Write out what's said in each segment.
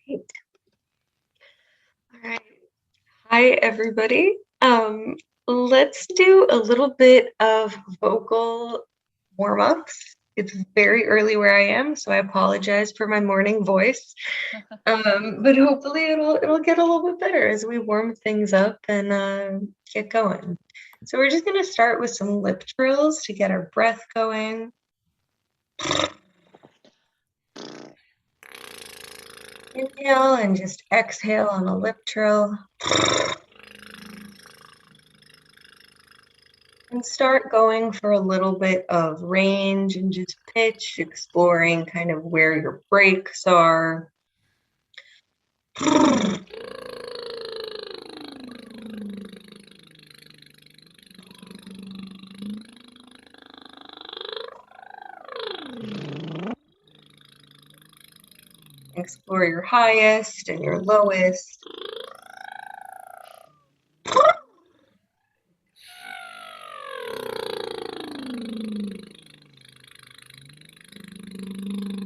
Great. All right. Hi, everybody. Let's do a little bit of vocal warm-ups. It's very early where I am, so I apologize for my morning voice. But hopefully it'll get a little bit better as we warm things up and get going. So we're just gonna start with some lip trills to get our breath going. Inhale and just exhale on a lip trill. And start going for a little bit of range and just pitch, exploring kind of where your breaks are. Explore your highest and your lowest.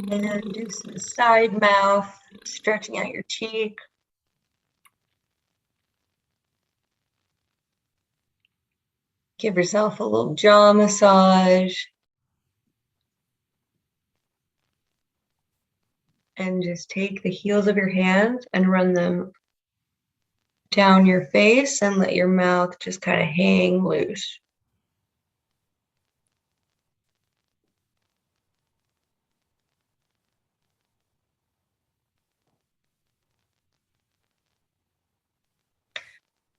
And do some side mouth, stretching out your cheek. Give yourself a little jaw massage. And just take the heels of your hands and run them down your face and let your mouth just kind of hang loose.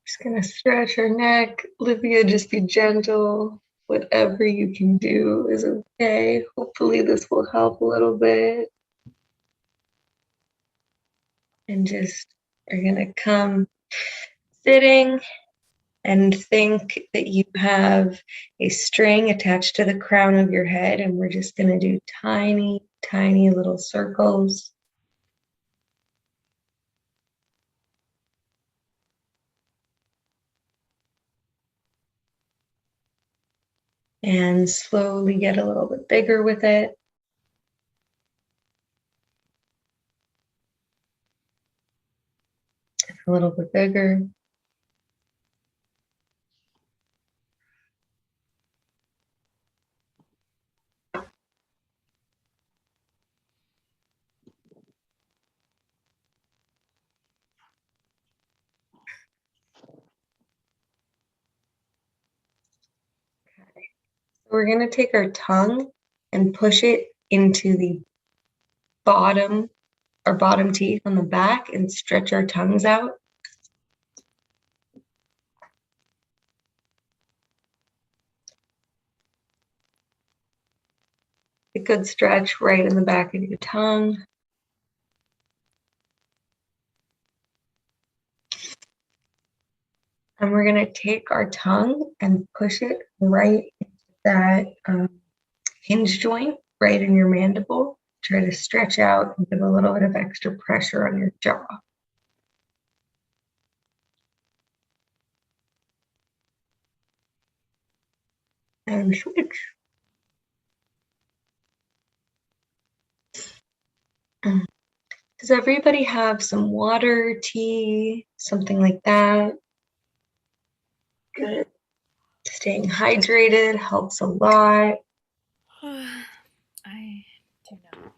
Just gonna stretch her neck. Olivia, just be gentle. Whatever you can do is okay. Hopefully this will help a little bit. And just are gonna come sitting and think that you have a string attached to the crown of your head, and we're just gonna do tiny, tiny little circles. And slowly get a little bit bigger with it. A little bit bigger. We're going to take our tongue and push it into the bottom, our bottom teeth on the back, and stretch our tongues out. A good stretch right in the back of your tongue. And we're going to take our tongue and push it right into that hinge joint right in your mandible. Try to stretch out and give a little bit of extra pressure on your jaw. And switch. Does everybody have some water, tea, something like that? Good. Staying hydrated helps a lot. I do not.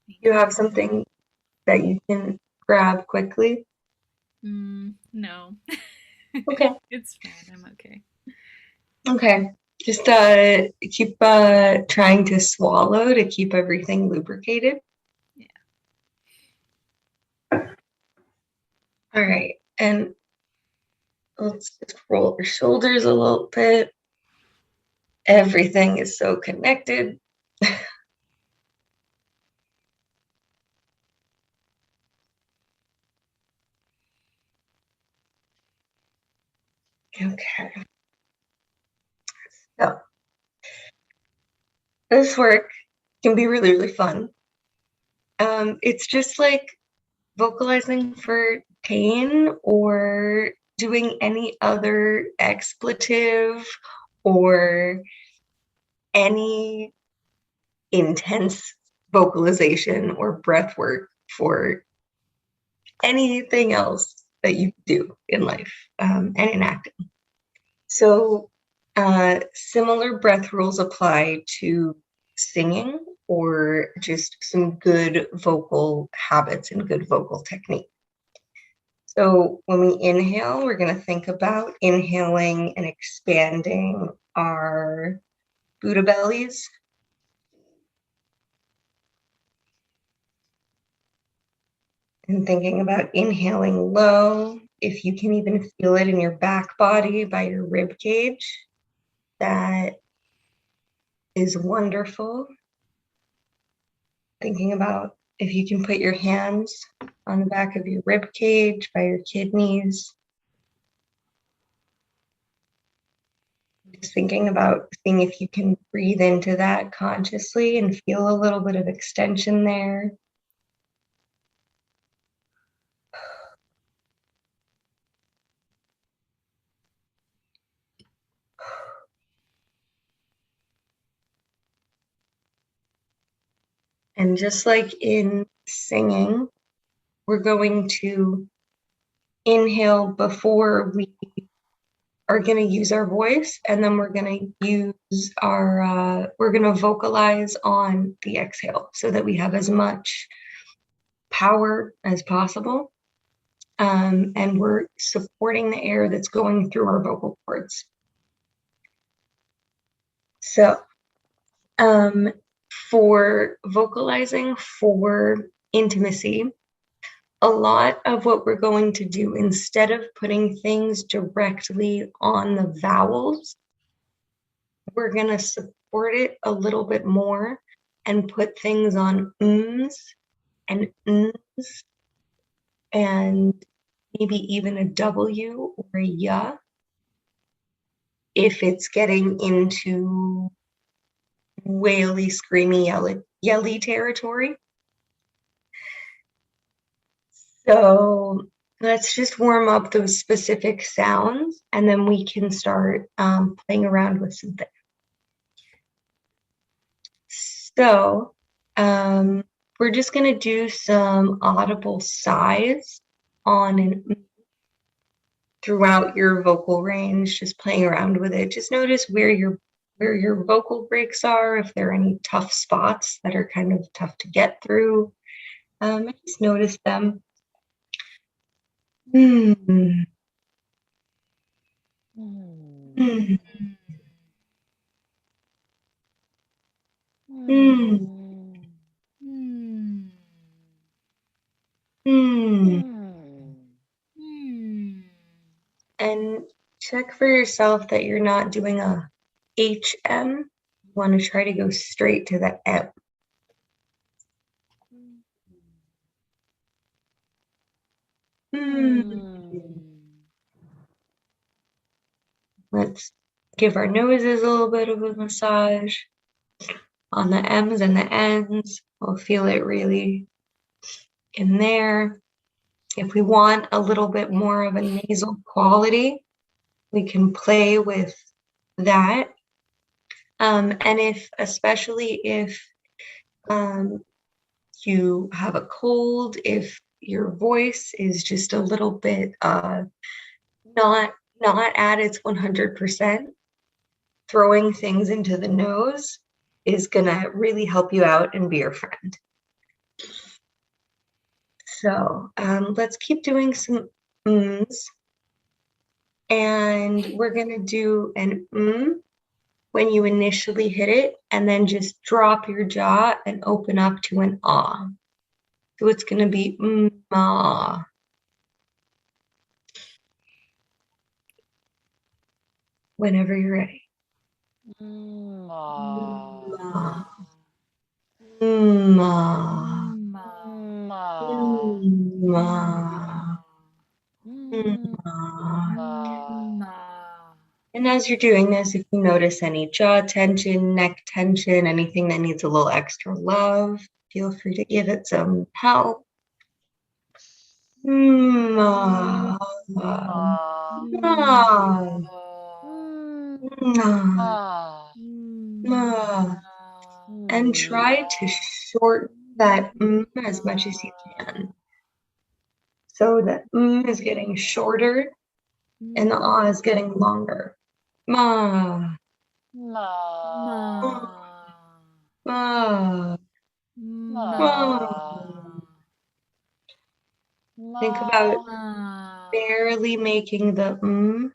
You have something that you can grab quickly? No. Okay. It's fine. I'm okay. Okay. Just keep trying to swallow to keep everything lubricated. Yeah. All right. And let's just roll our shoulders a little bit. Everything is so connected. Okay. So this work can be really, really fun. It's just like vocalizing for pain or doing any other expletive or any intense vocalization or breath work for anything else that you do in life and in acting. So similar breath rules apply to singing or just some good vocal habits and good vocal technique. So when we inhale, we're going to think about inhaling and expanding our Buddha bellies. And thinking about inhaling low. If you can even feel it in your back body by your rib cage, that is wonderful. Thinking about if you can put your hands on the back of your rib cage by your kidneys. Just thinking about seeing if you can breathe into that consciously and feel a little bit of extension there. And just like in singing, we're going to inhale before we are going to use our voice, and then we're going to use we're going to vocalize on the exhale so that we have as much power as possible. And we're supporting the air that's going through our vocal cords. So for vocalizing for intimacy, a lot of what we're going to do, instead of putting things directly on the vowels, we're going to support it a little bit more and put things on ums and ns and maybe even a W or a ya if it's getting into waily, screamy, yelly territory. So let's just warm up those specific sounds, and then we can start playing around with some things. So we're just going to do some audible sighs on and throughout your vocal range, just playing around with it. Just notice where your vocal breaks are, if there are any tough spots that are kind of tough to get through. Just notice them. Mm. Mm. Mm. Mm. And check for yourself that you're not doing a HM. You want to try to go straight to the M. Let's give our noses a little bit of a massage on the M's and the N's. We'll feel it really in there. If we want a little bit more of a nasal quality, we can play with that. And especially if you have a cold, if your voice is just a little bit not at its 100%, throwing things into the nose is gonna really help you out and be your friend. So let's keep doing some ums, and we're gonna do an when you initially hit it, and then just drop your jaw and open up to an ah. So it's gonna be ah. Whenever you're ready. Ma. Ma. And as you're doing this, if you notice any jaw tension, neck tension, anything that needs a little extra love, feel free to give it some help. Ma. Ma. Ma. and try to shorten that as much as you can. So the is getting shorter and the ah is getting longer. Ma, Ma. ma, Ma. ma. Think about barely making the you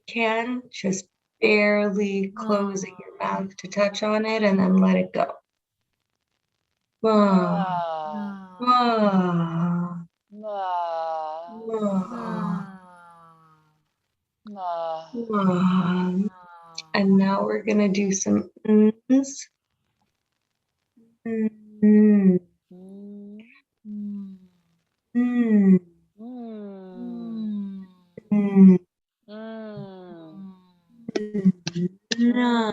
can, just barely closing your mouth to touch on it and then let it go. Ma, ma, ma, ma. And now we're gonna do some ms. Mm, mm, mm, mm, na,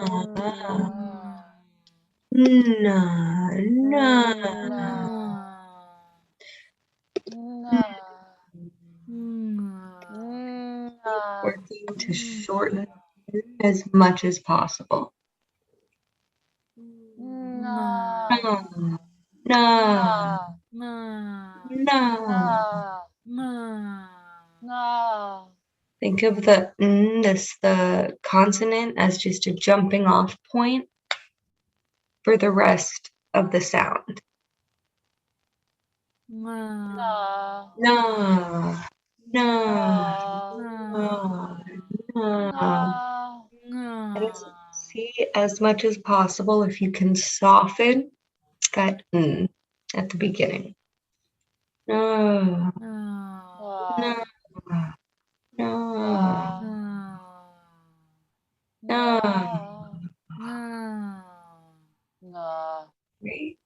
na, na. Working to shorten it as much as possible. Na, na, na. Think of the the consonant as just a jumping off point for the rest of the sound. Na, na, na, na. And see, as much as possible, if you can soften that at the beginning. Na, na, na, na. Great.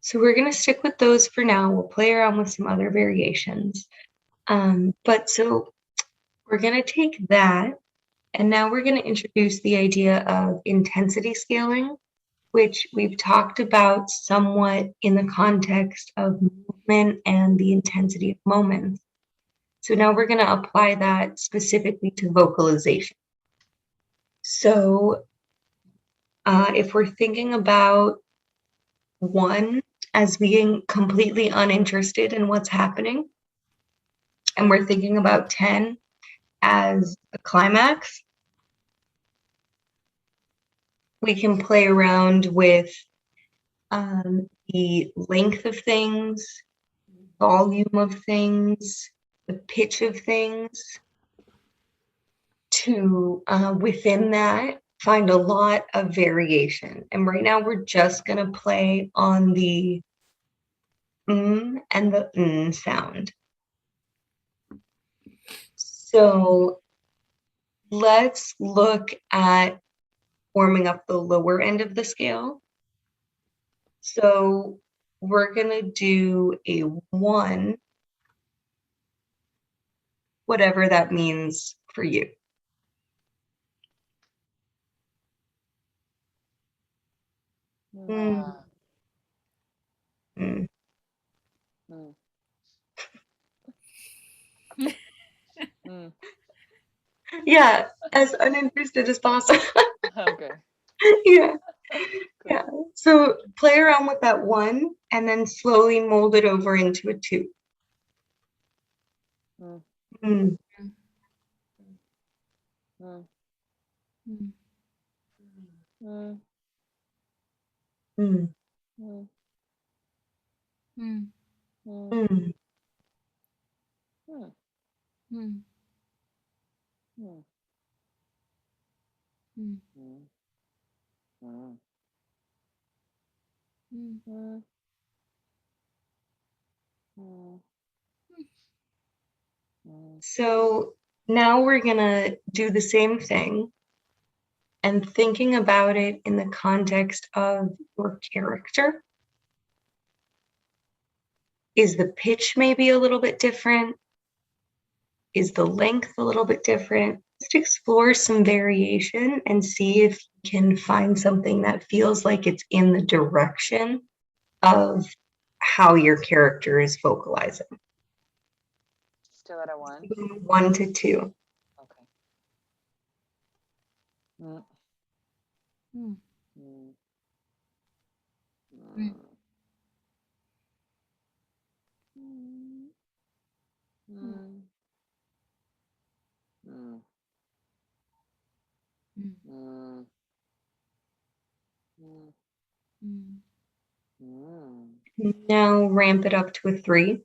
So we're going to stick with those for now. We'll play around with some other variations. But so we're going to take that, and now we're going to introduce the idea of intensity scaling, which we've talked about somewhat in the context of movement and the intensity of moments. So now we're going to apply that specifically to vocalization. So if we're thinking about 1 as being completely uninterested in what's happening, and we're thinking about 10 as a climax, we can play around with the length of things, volume of things, the pitch of things, to within that find a lot of variation. And right now we're just going to play on the and the sound. So let's look at warming up the lower end of the scale. So we're going to do a 1, whatever that means for you. Mm. Mm. Yeah, as uninterested as possible. Okay. Yeah. Yeah. So play around with that 1 and then slowly mold it over into a 2. Mm. Mm. Mm. Mm. So now we're going to do the same thing and thinking about it in the context of your character. Is the pitch maybe a little bit different? Is the length a little bit different? Just explore some variation and see if you can find something that feels like it's in the direction of how your character is vocalizing. Still at a 1? 1 to 2. Okay. Mm. Mm. Mm. Mm. Mm. Now ramp it up to a 3.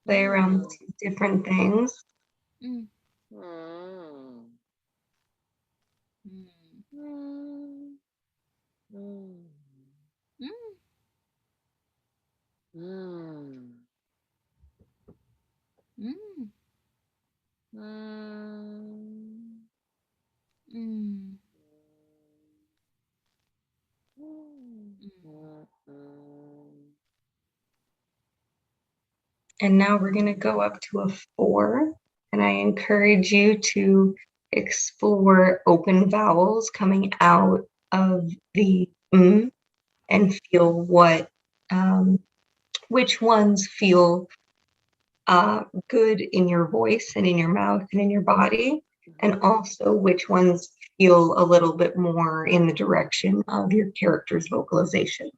Play around with 2 different things. Mm. Mm. Mm. Mm. Mm. Mm. Mm. Mm. Mm. Mm. And now we're going to go up to a 4. And I encourage you to explore open vowels coming out of the and feel which ones feel good in your voice and in your mouth and in your body, and also which ones feel a little bit more in the direction of your character's vocalization.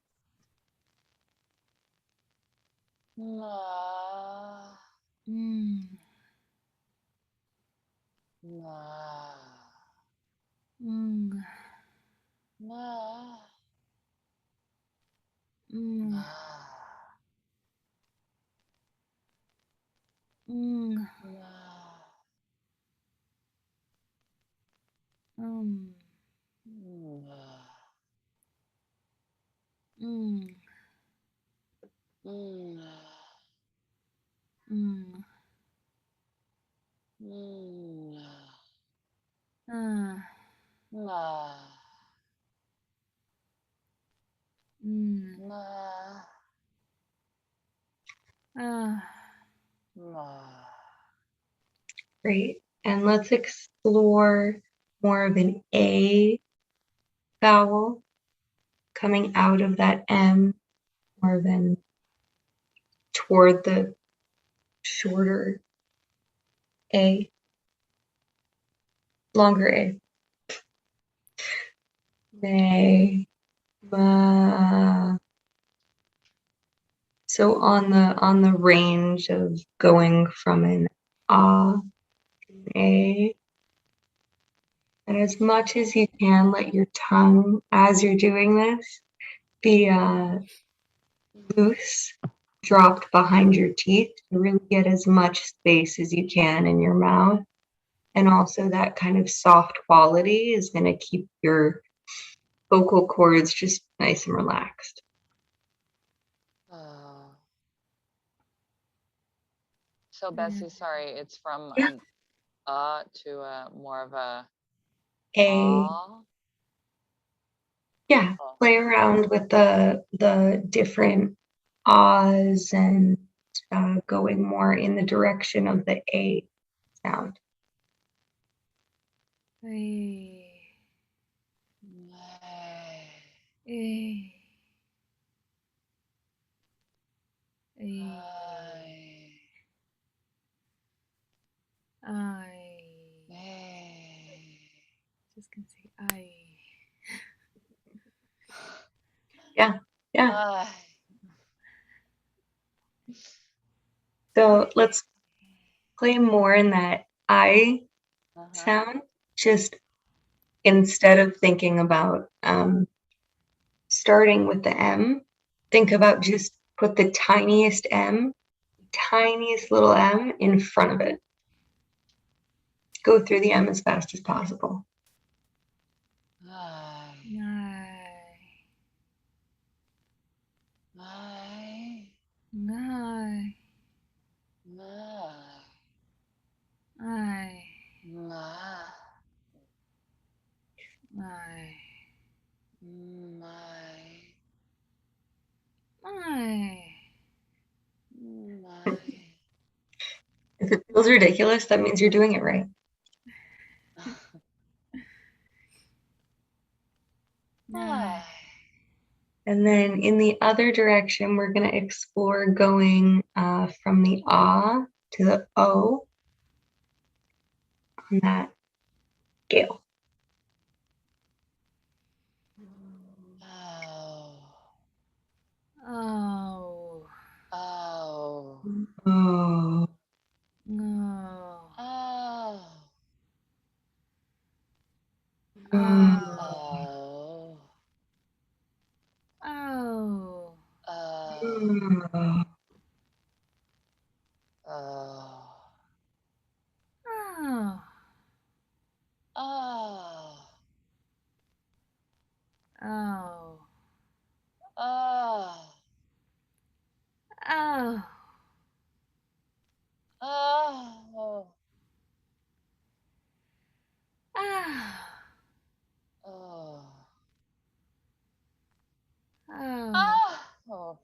Mm. Mm. Mm. Mm. Mm. Mm. Mm. Ah. Mm. Ah. Great. And let's explore more of an A vowel coming out of that M, more than toward the shorter A, longer A. May, ma. So on the range of going from an ah to an A, and as much as you can, let your tongue, as you're doing this, be loose, dropped behind your teeth to really get as much space as you can in your mouth. And also that kind of soft quality is going to keep your vocal cords just nice and relaxed. So Bessie, sorry, it's from Yeah. an to a more of a A, yeah, play around with the different ahs and going more in the direction of the A sound. Ay. Ay. Ay. I. Just gonna say I. Yeah, yeah. So let's play more in that I sound. Just instead of thinking about starting with the M, think about just put the tiniest M, tiniest little M in front of it. Go through the M as fast as possible. Ay. Ay. Ay. Ay. If it feels ridiculous, that means you're doing it right. Ay. And then in the other direction, we're going to explore going from the ah to the O on that scale. Oh. Oh. Oh. Oh. Oh. Oh. Oh. Oh. Oh. Oh. Oh. Oh. Oh. Oh.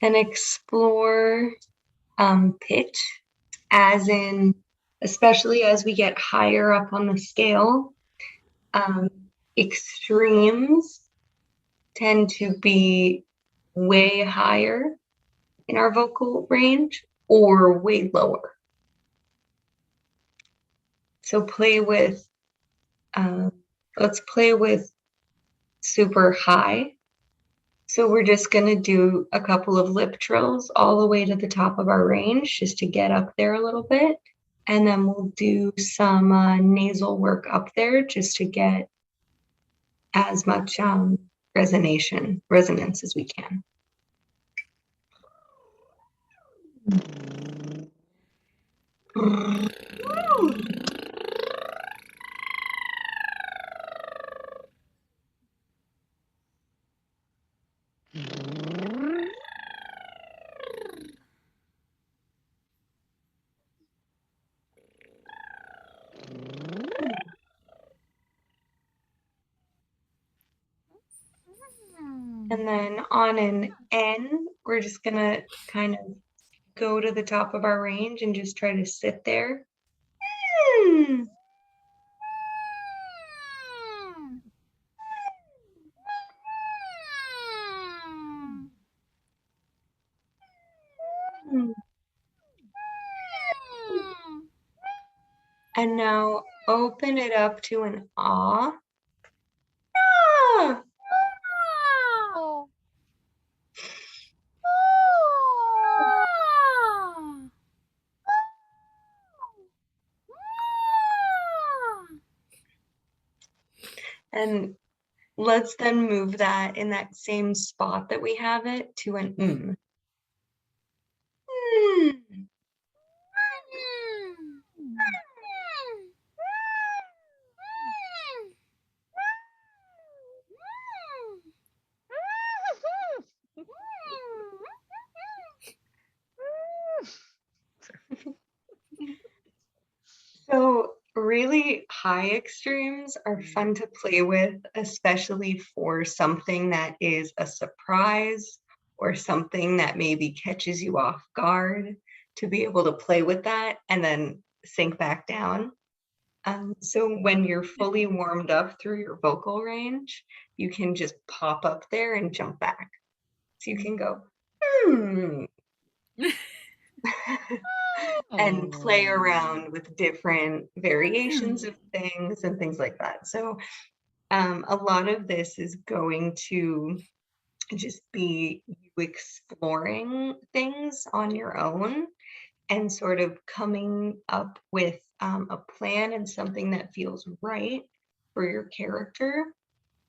And explore pitch, as in, especially as we get higher up on the scale, extremes tend to be way higher in our vocal range or way lower. So let's play with super high. So we're just going to do a couple of lip trills all the way to the top of our range just to get up there a little bit. And then we'll do some nasal work up there just to get as much resonance as we can. And then on an N, we're just going to kind of go to the top of our range and just try to sit there. And now open it up to an ah. Ah. And let's then move that in that same spot that we have it to an mm. So really high extremes are fun to play with, especially for something that is a surprise or something that maybe catches you off guard, to be able to play with that and then sink back down. So when you're fully warmed up through your vocal range, you can just pop up there and jump back. So you can go, and play around with different variations of things and things like that. So a lot of this is going to just be you exploring things on your own and sort of coming up with a plan and something that feels right for your character,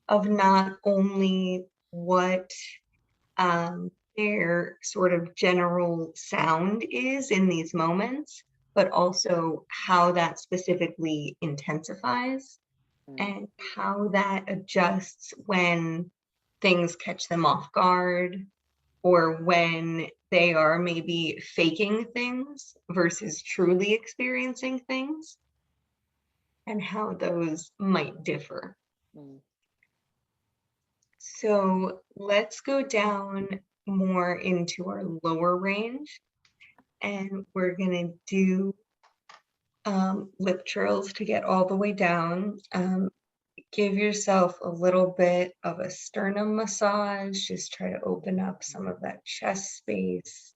of not only what their sort of general sound is in these moments, but also how that specifically intensifies and how that adjusts when things catch them off guard, or when they are maybe faking things versus truly experiencing things, and how those might differ. So let's go down more into our lower range, and we're going to do lip trills to get all the way down. Give yourself a little bit of a sternum massage. Just try to open up some of that chest space.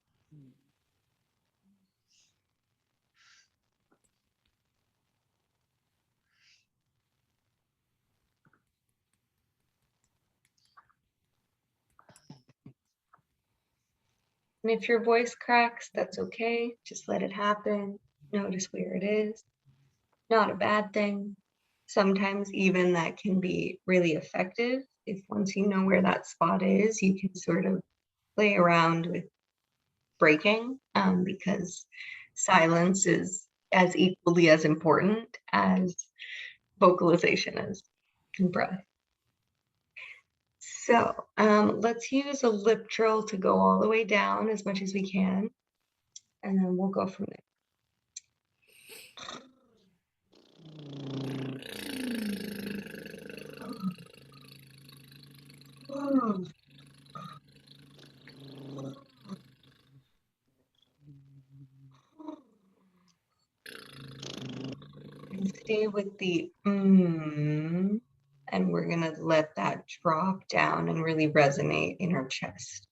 And if your voice cracks, that's okay. Just let it happen. Notice where it is. Not a bad thing. sometimes even that can be really effective. If once you know where that spot is, you can sort of play around with breaking, because silence is as equally as important as vocalization is and breath. So let's use a lip trill to go all the way down as much as we can, and then we'll go from there. And stay with the and we're gonna let that drop down and really resonate in our chest.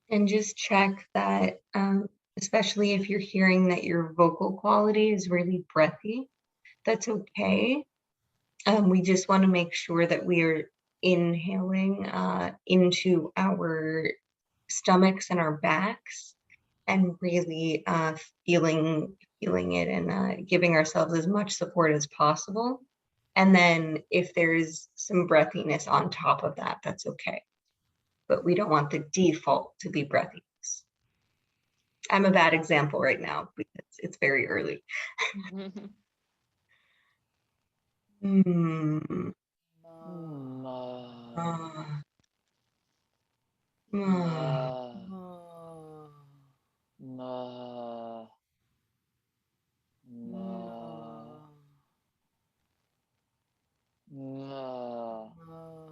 And just check that, especially if you're hearing that your vocal quality is really breathy, that's okay. We just want to make sure that we are inhaling into our stomachs and our backs and really feeling it and giving ourselves as much support as possible. And then if there's some breathiness on top of that, that's okay. But we don't want the default to be breathiness. I'm a bad example right now because it's very early. Mm.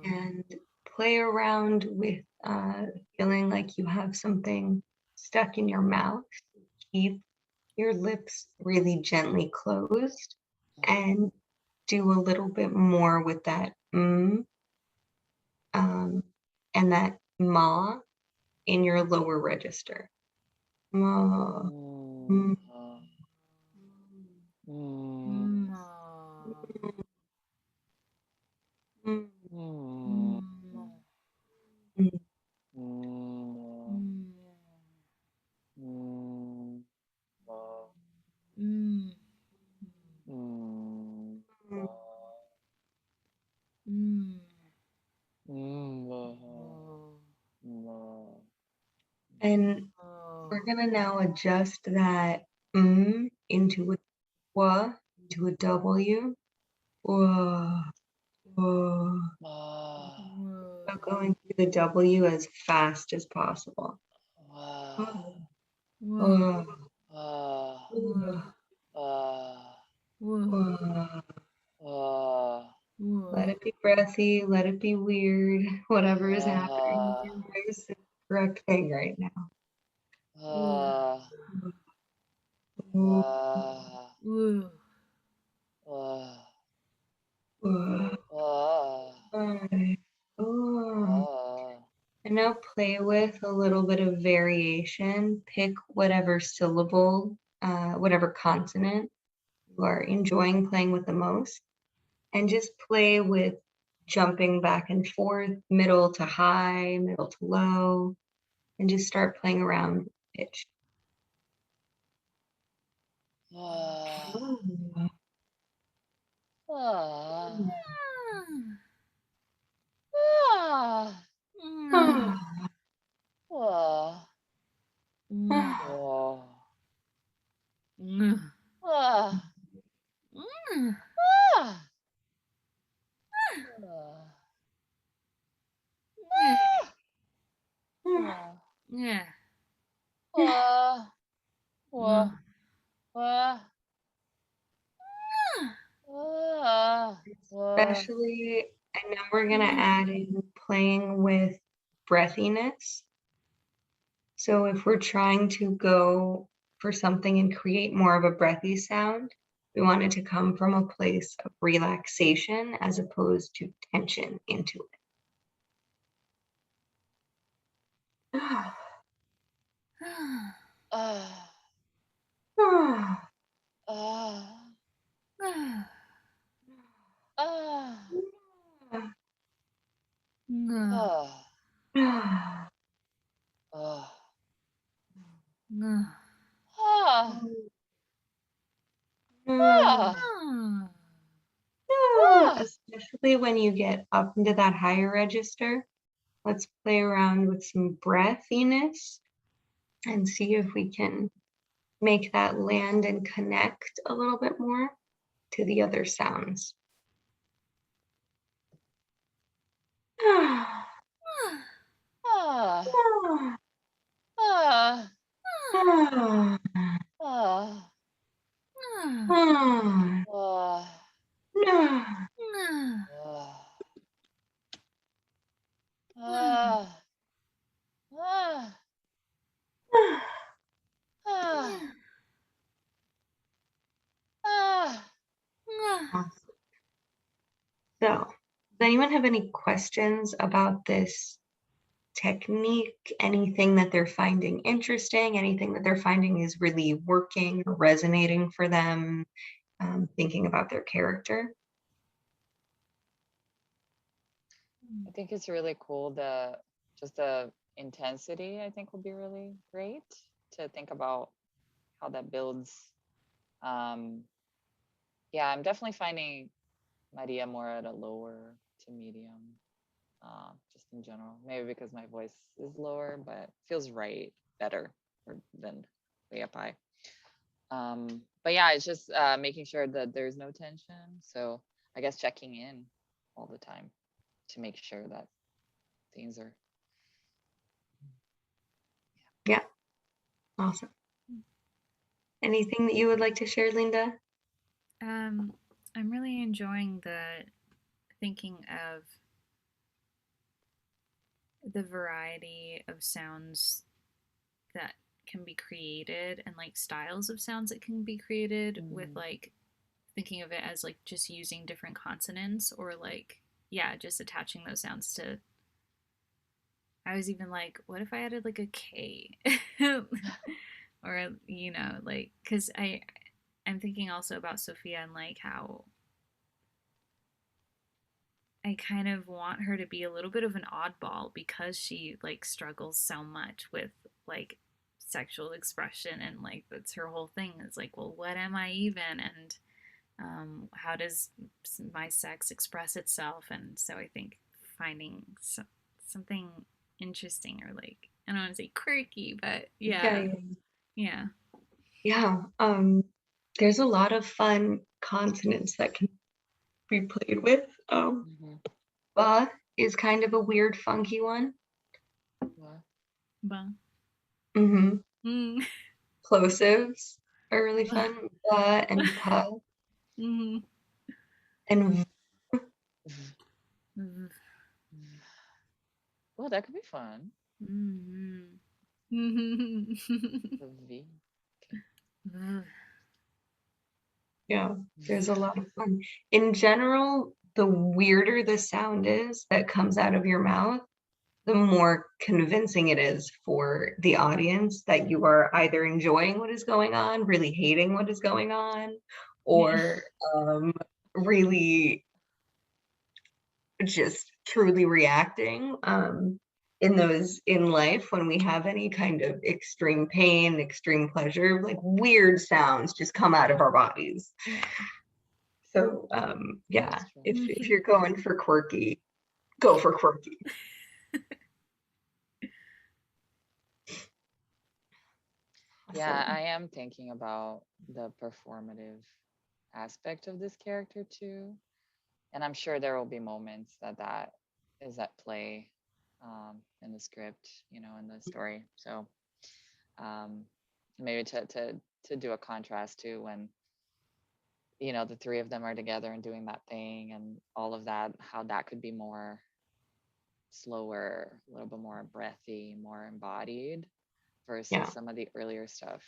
And play around with feeling like you have something stuck in your mouth. Keep your lips really gently closed and do a little bit more with that and that ma in your lower register. Ma. And we're gonna now adjust that into a wa, into a W. Whoa, whoa. So going through the W as fast as possible. Whoa, whoa, whoa. Let it be breathy, let it be weird, whatever is happening with your voice is the correct thing right now. And now play with a little bit of variation. Pick whatever syllable, whatever consonant you are enjoying playing with the most, and just play with jumping back and forth, middle to high, middle to low, and just start playing around with pitch. Especially, and now we're gonna add in playing with breathiness. So if we're trying to go for something and create more of a breathy sound, we want it to come from a place of relaxation as opposed to tension into it. especially when you get up into that higher register. Let's play around with some breathiness and see if we can make that land and connect a little bit more to the other sounds. Ah. Ah. Ah. Ah. Ah. Ah. Ah. Ah. Ah. Awesome. So, does anyone have any questions about this technique? Anything that they're finding interesting? Anything that they're finding is really working or resonating for them? Thinking about their character? I think it's really cool. The intensity, I think, will be really great to think about how that builds. Yeah, I'm definitely finding Maria more at a lower to medium, just in general. Maybe because my voice is lower, but feels right, better than way up high. But yeah, it's just making sure that there's no tension. So I guess checking in all the time to make sure that things are. Yeah, awesome. Anything that you would like to share, Linda? I'm really enjoying the thinking of the variety of sounds that can be created and like styles of sounds that can be created with like thinking of it as like just using different consonants or like yeah, just attaching those sounds to. I was even like, what if I added like a K? Or you know, like cuz I'm thinking also about Sophia and like how I kind of want her to be a little bit of an oddball because she like struggles so much with like sexual expression and like that's her whole thing is like, well, what am I even? And how does my sex express itself? And so I think finding something interesting or like, I don't want to say quirky, but yeah, yeah. Yeah. There's a lot of fun consonants that can be played with. Ba is kind of a weird, funky one. Ba. Mm-hmm. Mm. Plosives are really fun. Ba and pa. Mm-hmm. And Well, that could be fun. Mm-hmm. The V. yeah, there's a lot of fun. In general, the weirder the sound is that comes out of your mouth, the more convincing it is for the audience that you are either enjoying what is going on, really hating what is going on, or really just truly reacting in life when we have any kind of extreme pain, extreme pleasure, like weird sounds just come out of our bodies. Yeah. So yeah, if you're going for quirky, go for quirky. Yeah, I am thinking about the performative aspect of this character too. And I'm sure there will be moments that is at play in the script, you know, in the story. So um, maybe to do a contrast to when, you know, the three of them are together and doing that thing and all of that, how that could be more slower, a little bit more breathy, more embodied versus Yeah. some of the earlier stuff,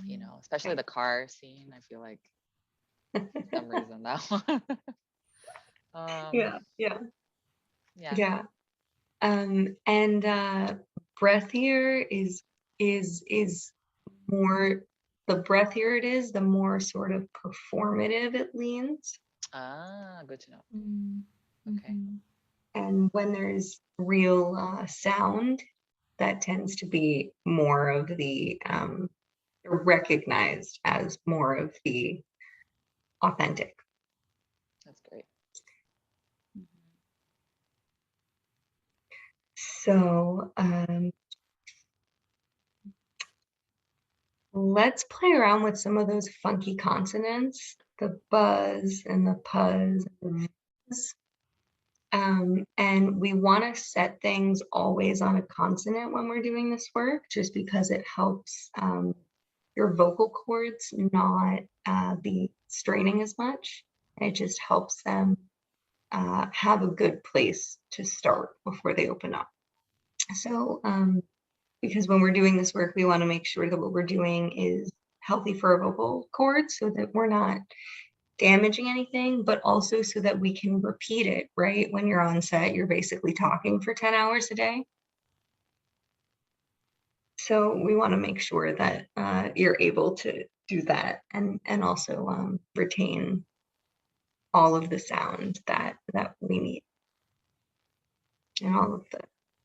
you know, Mm-hmm. especially the car scene. I feel like for some reason that one. Yeah, yeah, Yeah. yeah. And breathier is more, the breathier it is, the more sort of performative it leans. Good to know. Okay. Mm-hmm. And when there's real sound, that tends to be more of the recognized as more of the authentic. That's great. So let's play around with some of those funky consonants, the buzz and the puzz and the vzz. And we want to set things always on a consonant when we're doing this work, just because it helps your vocal cords not be straining as much. It just helps them have a good place to start before they open up. So, because when we're doing this work, we want to make sure that what we're doing is healthy for our vocal cords so that we're not damaging anything, but also so that we can repeat it, right? When you're on set, you're basically talking for 10 hours a day. So we want to make sure that you're able to do that and also retain all of the sound that we need and all of the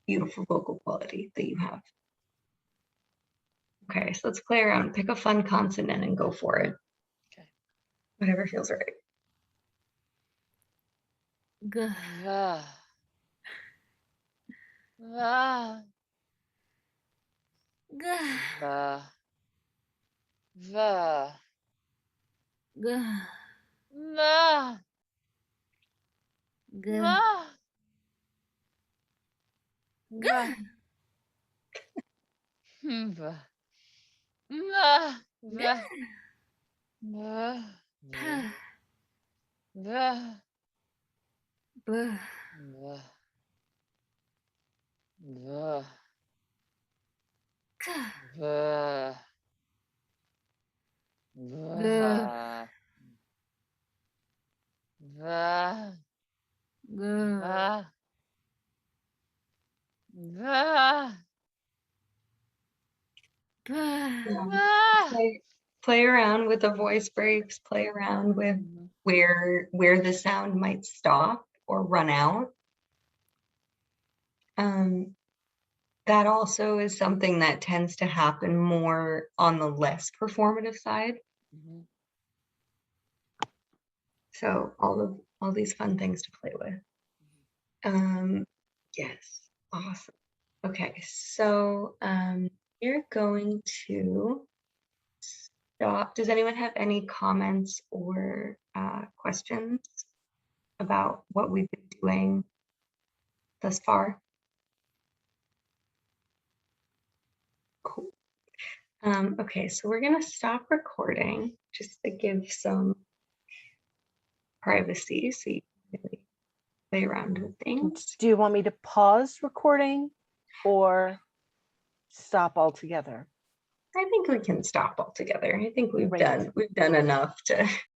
beautiful vocal quality that you have. Okay, so let's play around. Pick a fun consonant and go for it. Okay. Whatever feels right. G. Va. Va. G. Va. Va. G. Va. G. Va. G. Va. Va. Va. Va. Va. P. Va. B. Va. Va. K. Va. G. Va. Va. G. Va. Va. P. Va. Play around with the voice breaks, play around with Mhm. where the sound might stop or run out. That also is something that tends to happen more on the less performative side. Mhm. So all these fun things to play with. Yes, awesome. Okay, so we're going to stop. Does anyone have any comments or questions about what we've been doing thus far? Cool. Okay, so we're gonna stop recording just to give some privacy so you can really play around with things. Do you want me to pause recording or stop altogether? I think we can stop altogether. I think we've Great. done enough to